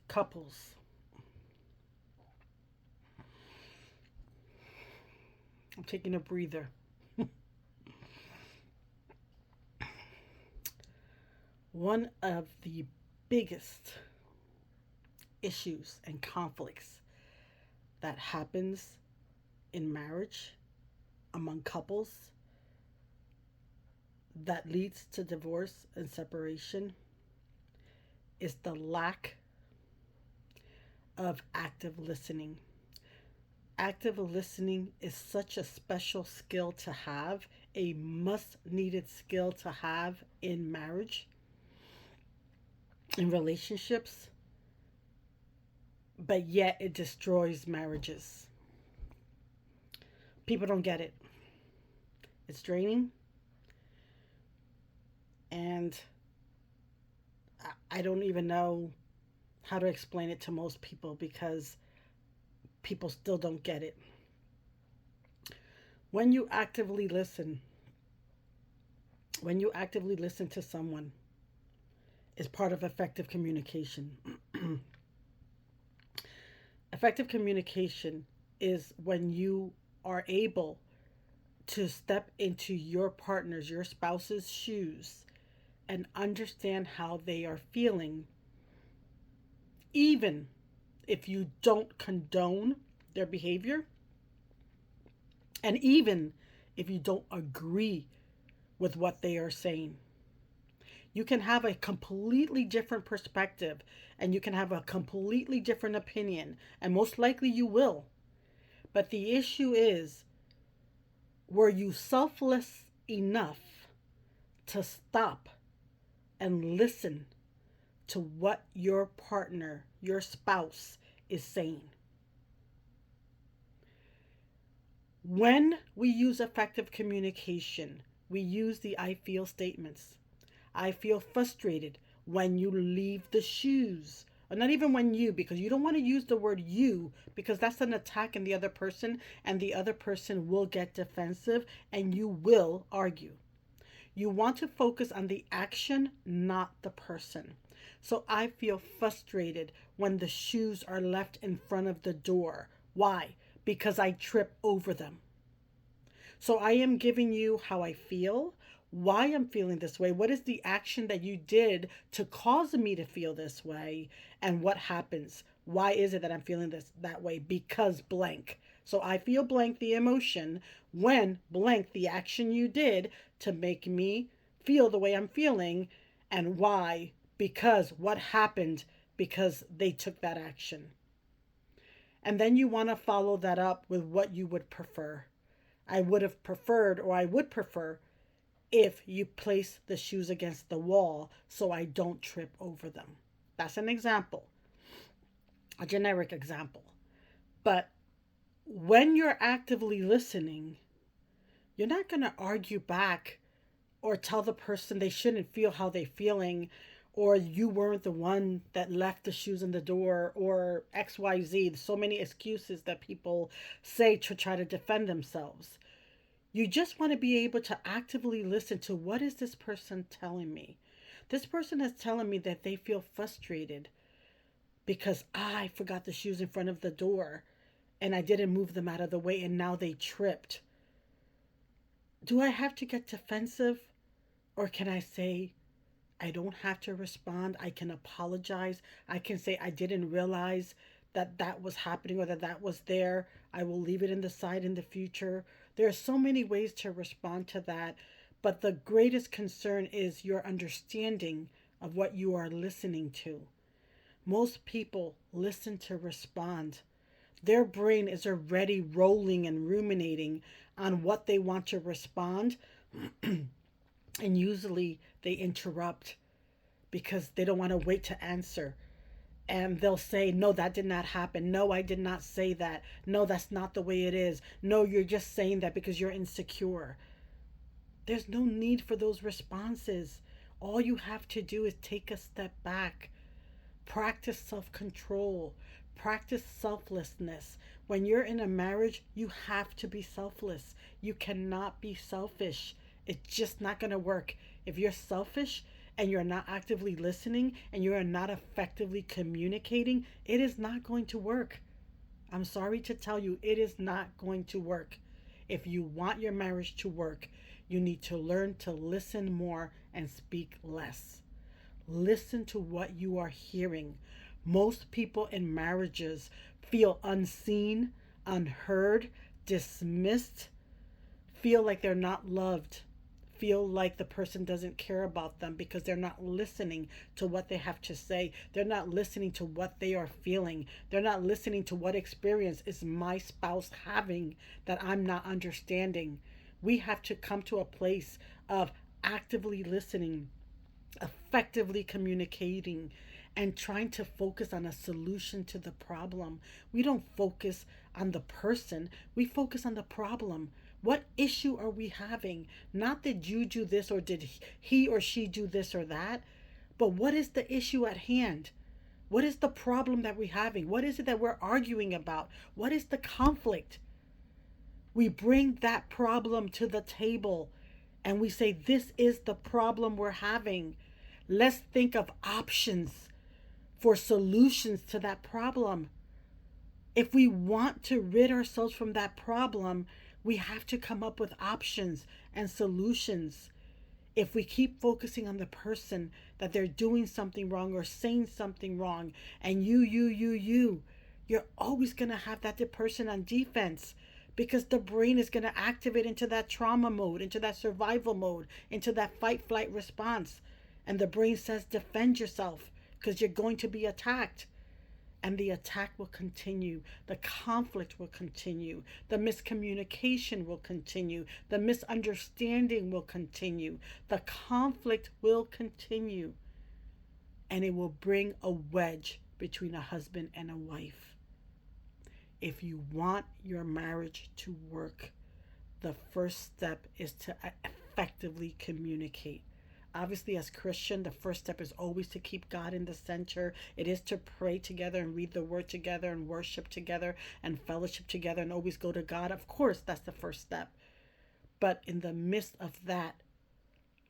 Couples, I'm taking a breather. One of the biggest issues and conflicts that happens in marriage among couples that leads to divorce and separation is the lack of active listening. Active listening is such a special skill to have, a must needed skill to have in marriage, in relationships, but yet it destroys marriages. People don't get it. It's draining, and I don't even know how to explain it to most people because people still don't get it. When you actively listen, when you actively listen to someone, is part of effective communication. Effective communication is when you are able to step into your partner's, your spouse's shoes and understand how they are feeling, even if you don't condone their behavior, and even if you don't agree with what they are saying. You can have a completely different perspective and you can have a completely different opinion, and most likely you will. But the issue is, were you selfless enough to stop and listen to what your partner, your spouse, is saying? When we use effective communication, we use the I feel statements. I feel frustrated when you leave the shoes. Or not even when you, because you don't want to use the word you, because that's an attack on the other person, and the other person will get defensive and you will argue. You want to focus on the action, not the person. So I feel frustrated when the shoes are left in front of the door. Why? Because I trip over them. So I am giving you how I feel, why I'm feeling this way, what is the action that you did to cause me to feel this way, and what happens. Why is it that I'm feeling this that way? Because blank. So I feel blank the emotion when blank the action you did to make me feel the way I'm feeling, and why? Because what happened because they took that action. And then you want to follow that up with what you would prefer. I would have preferred, or I would prefer, if you place the shoes against the wall so I don't trip over them. That's an example, a generic example. But when you're actively listening, you're not going to argue back or tell the person they shouldn't feel how they're feeling, or you weren't the one that left the shoes in the door, or XYZ. There's so many excuses that people say to try to defend themselves. You just want to be able to actively listen to, what is this person telling me? This person is telling me that they feel frustrated because I forgot the shoes in front of the door and I didn't move them out of the way and now they tripped. Do I have to get defensive, or can I say, I don't have to respond? I can apologize. I can say I didn't realize that that was happening, or that that was there. I will leave it in the side in the future. There are so many ways to respond to that, but the greatest concern is your understanding of what you are listening to. Most people listen to respond. Their brain is already rolling and ruminating on what they want to respond, and usually they interrupt because they don't want to wait to answer. And they'll say, no, that did not happen. No, I did not say that. No, that's not the way it is. No, you're just saying that because you're insecure. There's no need for those responses. All you have to do is take a step back. Practice self control. Practice selflessness. When you're in a marriage, you have to be selfless. You cannot be selfish. It's just not going to work. If you're selfish, and you're not actively listening and you are not effectively communicating, it is not going to work. I'm sorry to tell you, it is not going to work. If you want your marriage to work, you need to learn to listen more and speak less. Listen to what you are hearing. Most people in marriages feel unseen, unheard, dismissed, feel like they're not loved, feel like the person doesn't care about them because they're not listening to what they have to say. They're not listening to what they are feeling. They're not listening to what experience is my spouse having that I'm not understanding. We have to come to a place of actively listening, effectively communicating, and trying to focus on a solution to the problem. We don't focus on the person, we focus on the problem. What issue are we having? Not did you do this or did he or she do this or that, but what is the issue at hand? What is the problem that we're having? What is it that we're arguing about? What is the conflict? We bring that problem to the table and we say, this is the problem we're having. Let's think of options for solutions to that problem. If we want to rid ourselves from that problem, we have to come up with options and solutions. If we keep focusing on the person that they're doing something wrong or saying something wrong, and you're always going to have that person on defense because the brain is going to activate into that trauma mode, into that survival mode, into that fight flight response. And the brain says, defend yourself because you're going to be attacked. And the attack will continue. The conflict will continue. The miscommunication will continue. The misunderstanding will continue. The conflict will continue. And it will bring a wedge between a husband and a wife. If you want your marriage to work, the first step is to effectively communicate. Obviously, as Christian, the first step is always to keep God in the center. It is to pray together and read the word together and worship together and fellowship together and always go to God. Of course, that's the first step. But in the midst of that,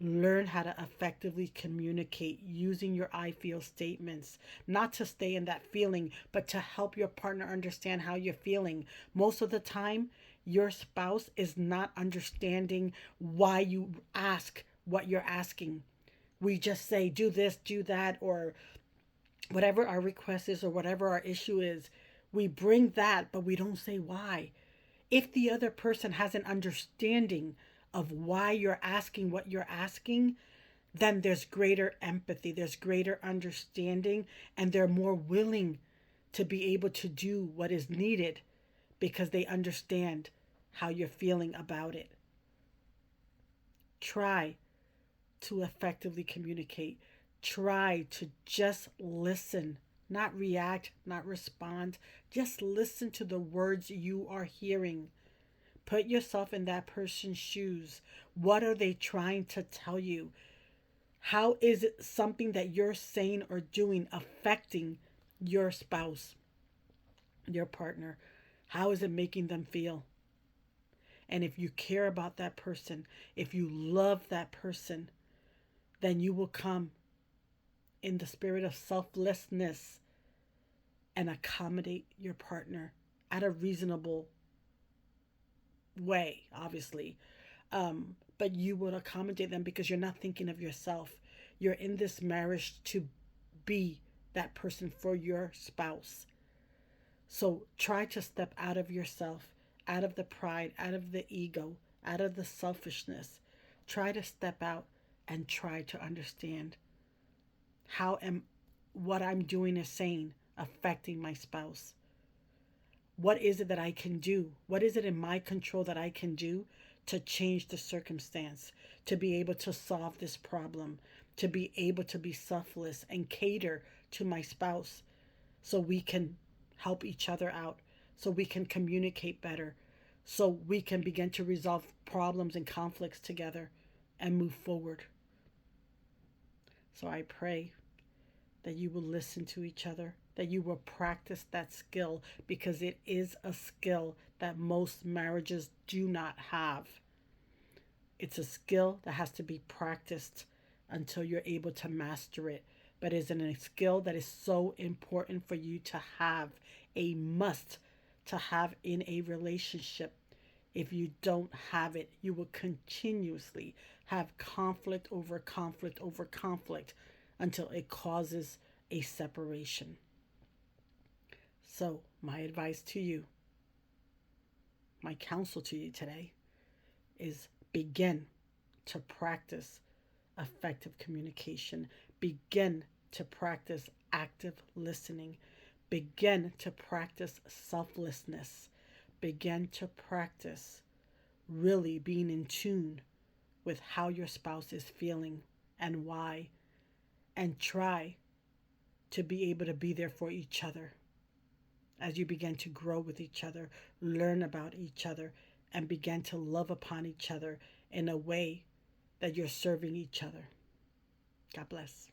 learn how to effectively communicate using your I feel statements, not to stay in that feeling, but to help your partner understand how you're feeling. Most of the time, your spouse is not understanding why you ask what you're asking. We just say, do this, do that, or whatever our request is, or whatever our issue is. We bring that, but we don't say why. If the other person has an understanding of why you're asking what you're asking, then there's greater empathy, there's greater understanding, and they're more willing to be able to do what is needed because they understand how you're feeling about it. Try to effectively communicate. Try to just listen, not react, not respond. Just listen to the words you are hearing. Put yourself in that person's shoes. What are they trying to tell you? How is it something that you're saying or doing affecting your spouse, your partner? How is it making them feel? And if you care about that person, if you love that person, then you will come in the spirit of selflessness and accommodate your partner at a reasonable way, obviously. But you will accommodate them because you're not thinking of yourself. You're in this marriage to be that person for your spouse. So try to step out of yourself, out of the pride, out of the ego, out of the selfishness. Try to step out and try to understand how am what I'm doing is saying affecting my spouse. What is it that I can do? What is it in my control that I can do to change the circumstance, to be able to solve this problem, to be able to be selfless and cater to my spouse so we can help each other out, so we can communicate better, so we can begin to resolve problems and conflicts together and move forward. So I pray that you will listen to each other, that you will practice that skill because it is a skill that most marriages do not have. It's a skill that has to be practiced until you're able to master it. But it's a skill that is so important for you to have, a must to have in a relationship. If you don't have it, you will continuously have conflict over conflict over conflict until it causes a separation. So, my advice to you, my counsel to you today is begin to practice effective communication. Begin to practice active listening. Begin to practice selflessness. Begin to practice really being in tune with how your spouse is feeling and why, and try to be able to be there for each other as you begin to grow with each other, learn about each other, and begin to love upon each other in a way that you're serving each other. God bless.